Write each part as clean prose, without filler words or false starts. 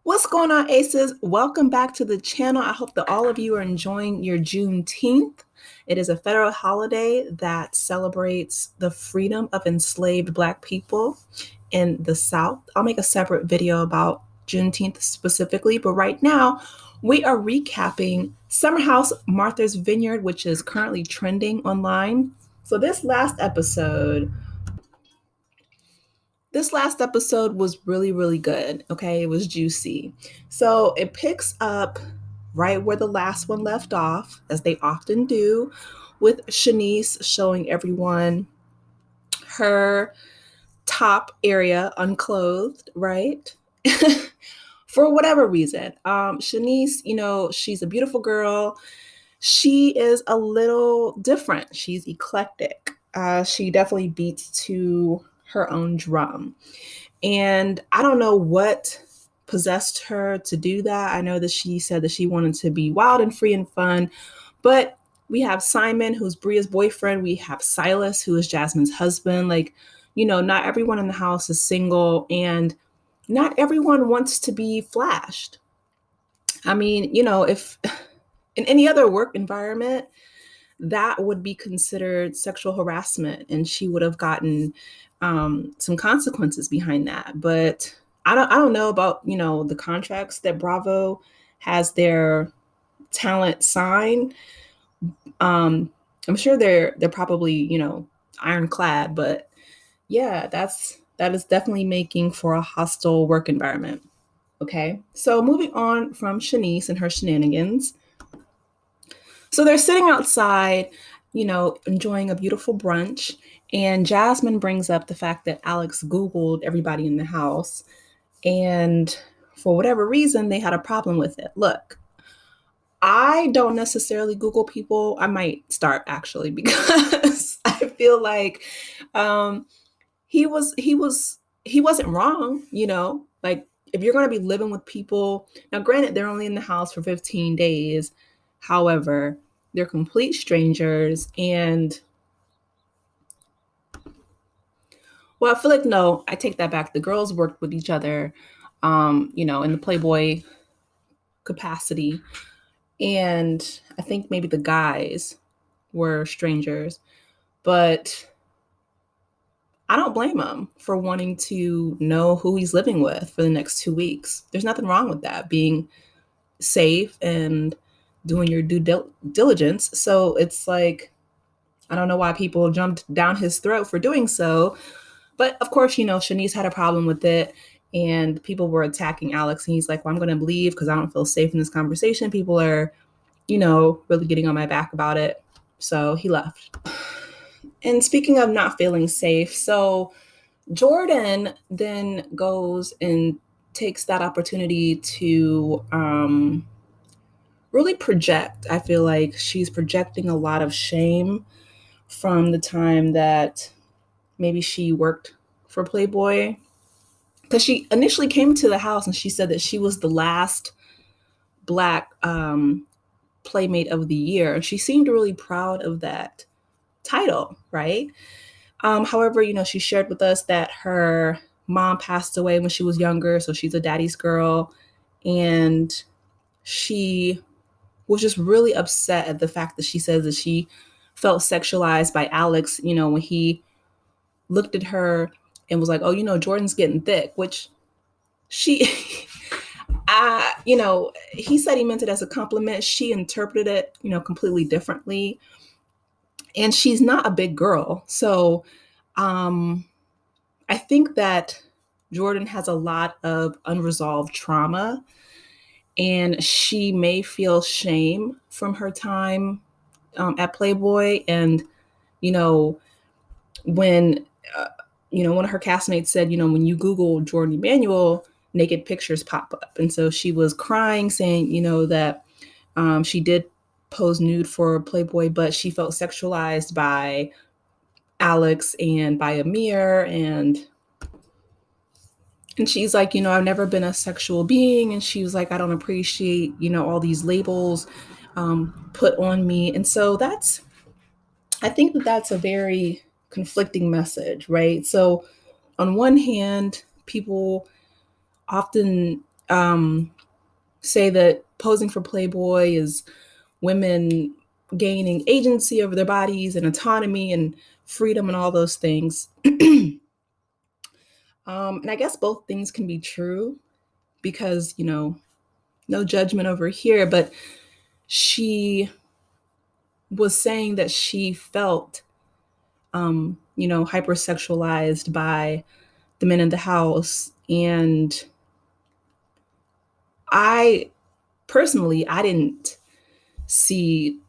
What's going on, Aces? Welcome back to the channel. I hope that all of you are enjoying your Juneteenth. It is a federal holiday that celebrates the freedom of enslaved Black people in the South. I'll make a separate video about Juneteenth specifically, but right now we are recapping Summer House Martha's Vineyard, which is currently trending online. So this last episode was really, really good. Okay. It was juicy. So it picks up right where the last one left off, as they often do, with Shaniece showing everyone her top area unclothed, right? For whatever reason. Shaniece, she's a beautiful girl. She is a little different. She's eclectic. She definitely beats to her own drum. And I don't know what possessed her to do that. I know that she said that she wanted to be wild and free and fun, but we have Simon, who's Bria's boyfriend. We have Silas, who is Jasmine's husband. Not everyone in the house is single, and not everyone wants to be flashed. I mean, if in any other work environment, that would be considered sexual harassment, and she would have gotten some consequences behind that. But I don't know about the contracts that Bravo has their talent sign. I'm sure they're probably ironclad, but yeah, that is definitely making for a hostile work environment. Okay, so moving on from Shaniece and her shenanigans. So they're sitting outside, enjoying a beautiful brunch. And Jasmine brings up the fact that Alex Googled everybody in the house. And for whatever reason, they had a problem with it. Look, I don't necessarily Google people. I might start actually, because I feel like he wasn't wrong, like if you're going to be living with people. Now, granted, they're only in the house for 15 days. However, they're complete strangers. And well, I feel like, no, I take that back. The girls worked with each other, in the Playboy capacity. And I think maybe the guys were strangers, but I don't blame him for wanting to know who he's living with for the next 2 weeks. There's nothing wrong with that, being safe and doing your due diligence. So it's like, I don't know why people jumped down his throat for doing so. But of course, Shaniece had a problem with it, and people were attacking Alex. And he's like, well, I'm going to leave because I don't feel safe in this conversation. People are, really getting on my back about it. So he left. And speaking of not feeling safe, so Jordan then goes and takes that opportunity to really project. I feel like she's projecting a lot of shame from the time that maybe she worked for Playboy. Because she initially came to the house and she said that she was the last Black Playmate of the Year. And she seemed really proud of that title, right? However, she shared with us that her mom passed away when she was younger, so she's a daddy's girl. And she was just really upset at the fact that she says that she felt sexualized by Alex, when he looked at her and was like, oh, Jordan's getting thick, which she, he said he meant it as a compliment. She interpreted it, completely differently. And she's not a big girl. So I think that Jordan has a lot of unresolved trauma, and she may feel shame from her time at Playboy. And, when, one of her castmates said, when you Google Jordan Emanuel, naked pictures pop up. And so she was crying, saying, that she did pose nude for Playboy, but she felt sexualized by Alex and by Amir. And she's like, I've never been a sexual being. And she was like, I don't appreciate, all these labels put on me. And so I think that that's a very conflicting message, right? So on one hand, people often say that posing for Playboy is women gaining agency over their bodies and autonomy and freedom and all those things. And I guess both things can be true because, no judgment over here, but she was saying that she felt, hypersexualized by the men in the house. And I personally, I didn't see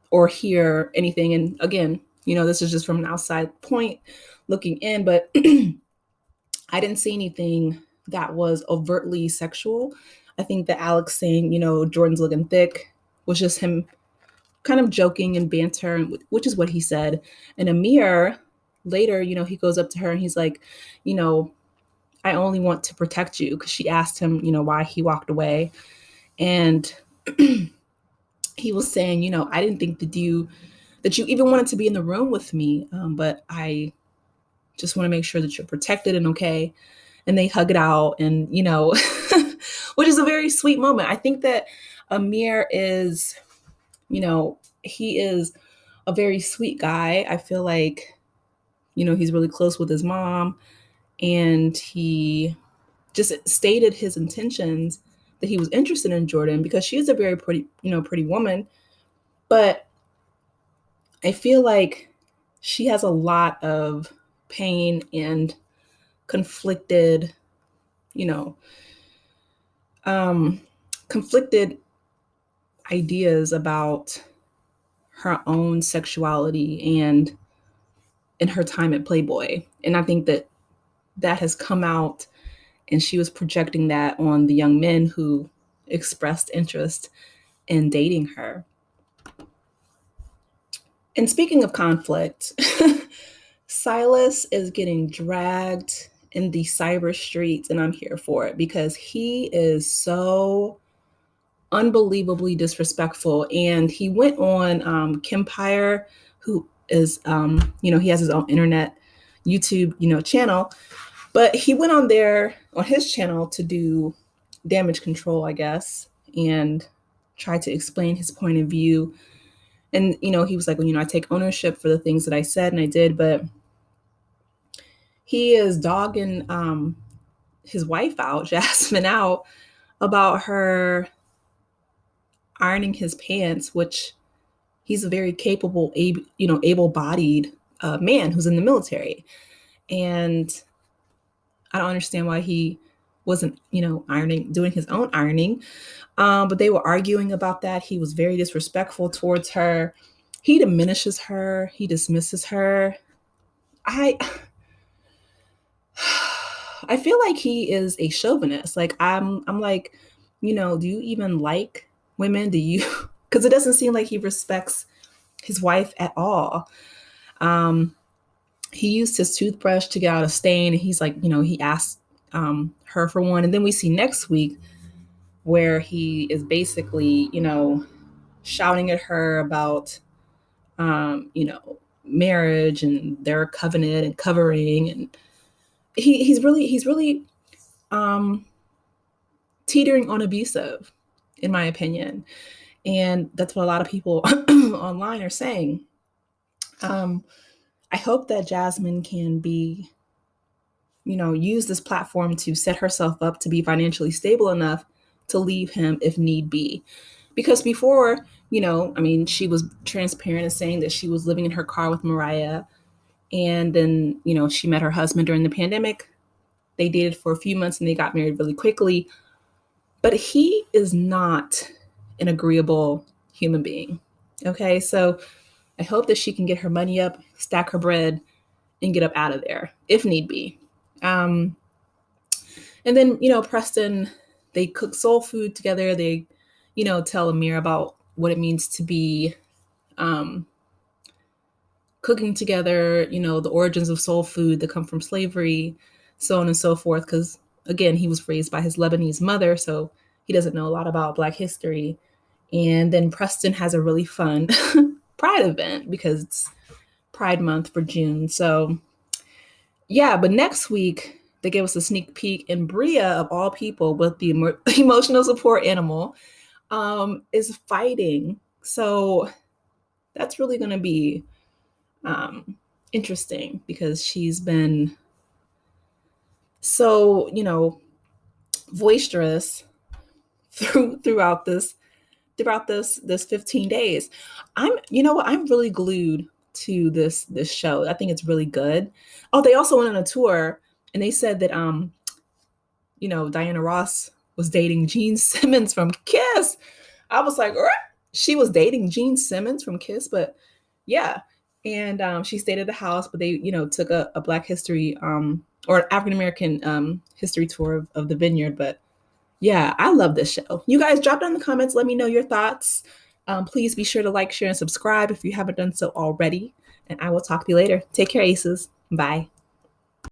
or hear anything. And again, this is just from an outside point looking in, but I didn't see anything that was overtly sexual. I think that Alex saying, Jordan's looking thick was just him kind of joking and banter, which is what he said. And Amir later, he goes up to her and he's like, I only want to protect you, because she asked him, why he walked away. And he was saying, I didn't think that you even wanted to be in the room with me, but I just want to make sure that you're protected and okay. And they hug it out, and which is a very sweet moment. I think that Amir is, he is a very sweet guy. I feel like, he's really close with his mom, and he just stated his intentions that he was interested in Jordan because she is a very pretty woman. But I feel like she has a lot of pain and conflicted, conflicted ideas about her own sexuality and in her time at Playboy. And I think that has come out, and she was projecting that on the young men who expressed interest in dating her. And speaking of conflict, Silas is getting dragged in the cyber streets, and I'm here for it because he is so unbelievably disrespectful. And he went on Kempire, who is, he has his own internet YouTube, channel, but he went on there on his channel to do damage control, I guess, and try to explain his point of view. And, he was like, well, I take ownership for the things that I said and I did, but he is dogging his wife out, Jasmine out, about her ironing his pants, which he's a very capable, able-bodied man who's in the military. And I don't understand why he wasn't, doing his own ironing. But they were arguing about that. He was very disrespectful towards her. He diminishes her. He dismisses her. I feel like he is a chauvinist. Like I'm like, do you even like women? Do you? Because it doesn't seem like he respects his wife at all. He used his toothbrush to get out a stain, and he's like, he asked her for one. And then we see next week where he is basically, shouting at her about, marriage and their covenant and covering. And he's really teetering on abusive, in my opinion. And that's what a lot of people online are saying. I hope that Jasmine can be, use this platform to set herself up to be financially stable enough to leave him if need be. Because before, she was transparent in saying that she was living in her car with Mariah. And then, she met her husband during the pandemic. They dated for a few months and they got married really quickly. But he is not an agreeable human being. Okay, so I hope that she can get her money up, stack her bread, and get up out of there if need be. And then, Preston, they cook soul food together. They, tell Amir about what it means to be cooking together, the origins of soul food that come from slavery, so on and so forth. Because, again, he was raised by his Lebanese mother, so he doesn't know a lot about Black history. And then Preston has a really fun Pride event because it's Pride Month for June. So, yeah, but next week, They gave us a sneak peek, and Bria, of all people, with the emotional support animal, is fighting. So that's really going to be interesting because she's been so, boisterous throughout this 15 days. I'm really glued to this show. I think it's really good. Oh, they also went on a tour and they said that Diana Ross was dating Gene Simmons from Kiss. I was like, she was dating Gene Simmons from Kiss, but yeah. And she stayed at the house, but they, took a Black history or African American history tour of the Vineyard. But yeah, I love this show. You guys drop down in the comments. Let me know your thoughts. Please be sure to like, share, and subscribe if you haven't done so already. And I will talk to you later. Take care, Aces. Bye.